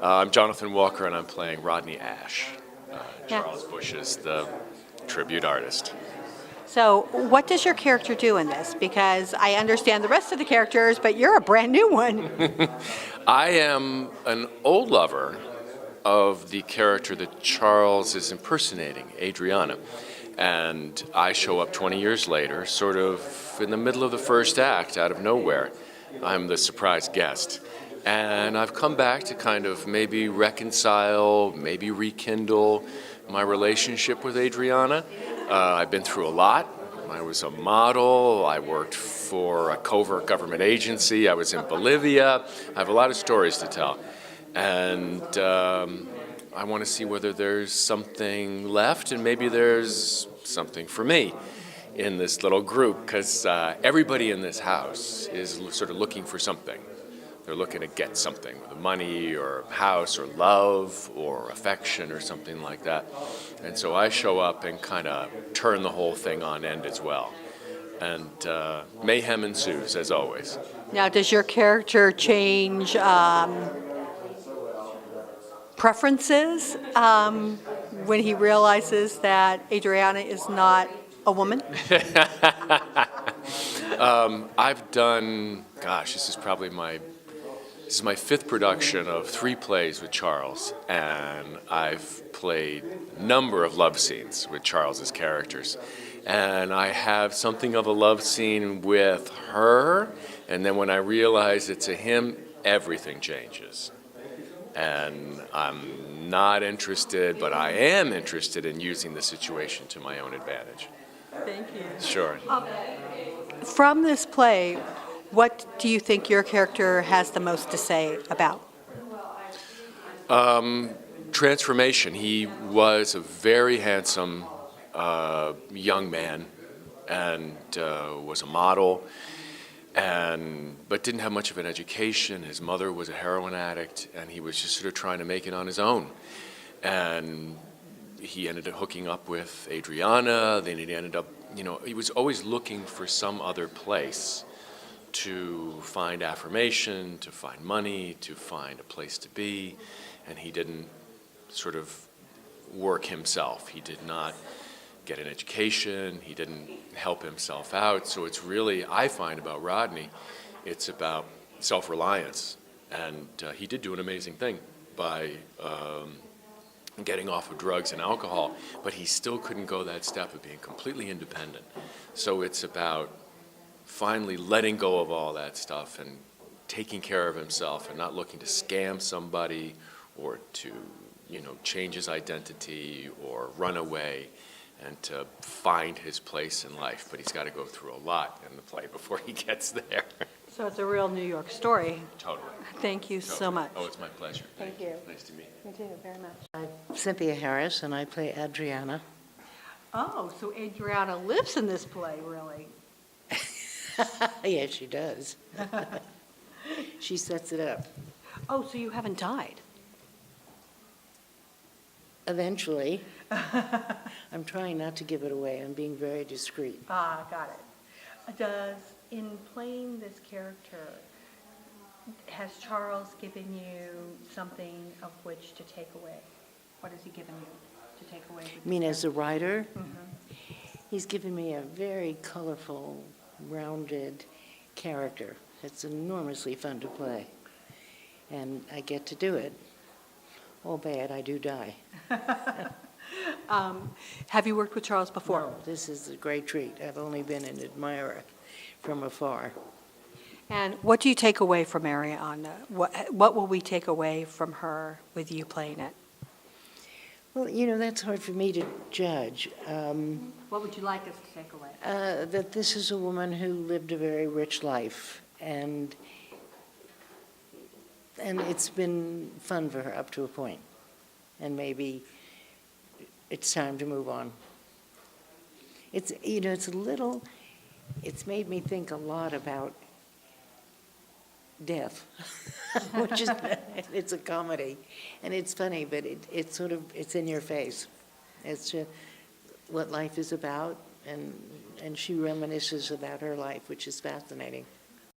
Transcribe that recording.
I'm Jonathan Walker, and I'm playing Rodney Ash. Yeah. Charles Bush is the tribute artist. So, what does your character do in this? Because I understand the rest of the characters, but you're a brand new one. I am an old lover of the character that Charles is impersonating, Adriana. And I show up 20 years later, sort of in the middle of the first act, out of nowhere. I'm the surprise guest. And I've come back to kind of maybe reconcile, maybe rekindle my relationship with Adriana. I've been through a lot. I was a model. I worked for a covert government agency. I was in Bolivia. I have a lot of stories to tell. And I want to see whether there's something left, and maybe there's something for me in this little group, because everybody in this house is sort of looking for something. They're looking to get something, whether money or house or love or affection or something like that. And so I show up and kind of turn the whole thing on end as well. And mayhem ensues, as always. Now, does your character change preferences when he realizes that Adriana is not a woman? I've done, this is probably my my fifth production of 3 plays with Charles, and I've played a number of love scenes with Charles's characters. And I have something of a love scene with her, and then when I realize it's a him, everything changes. And I'm not interested, but I am interested in using the situation to my own advantage. Thank you. Sure. From this play, what do you think your character has the most to say about? Transformation. He was a very handsome young man and was a model, but didn't have much of an education. His mother was a heroin addict, and he was just sort of trying to make it on his own. And he ended up hooking up with Adriana. Then he ended up, he was always looking for some other place to find affirmation, to find money, to find a place to be, and he didn't sort of work himself. He did not get an education, he didn't help himself out. So it's really, I find about Rodney, it's about self-reliance. And he did do an amazing thing by getting off of drugs and alcohol, but he still couldn't go that step of being completely independent. So it's about finally letting go of all that stuff and taking care of himself and not looking to scam somebody or to, change his identity or run away, and to find his place in life. But he's got to go through a lot in the play before he gets there. So it's a real New York story. Totally. Thank you so much. Oh, it's my pleasure. Thank you. Nice to meet you. Me too, very much. I'm Cynthia Harris, and I play Adriana. Oh, so Adriana lives in this play, really? Yes, she does. She sets it up. Oh, so you haven't died? Eventually. I'm trying not to give it away. I'm being very discreet. Ah, got it. In playing this character, has Charles given you something of which to take away? What has he given you to take away? You mean as a writer? Mm-hmm. He's given me a very colorful, rounded character. It's enormously fun to play. And I get to do it. Albeit I do die. Have you worked with Charles before? No, this is a great treat. I've only been an admirer from afar. And what do you take away from Ariana? What will we take away from her with you playing it? Well, that's hard for me to judge. What would you like us to take away? That this is a woman who lived a very rich life, and it's been fun for her up to a point, and maybe it's time to move on. It's it's made me think a lot about death, which is, it's a comedy, and it's funny, but it's sort of, it's in your face. It's just what life is about, and she reminisces about her life, which is fascinating.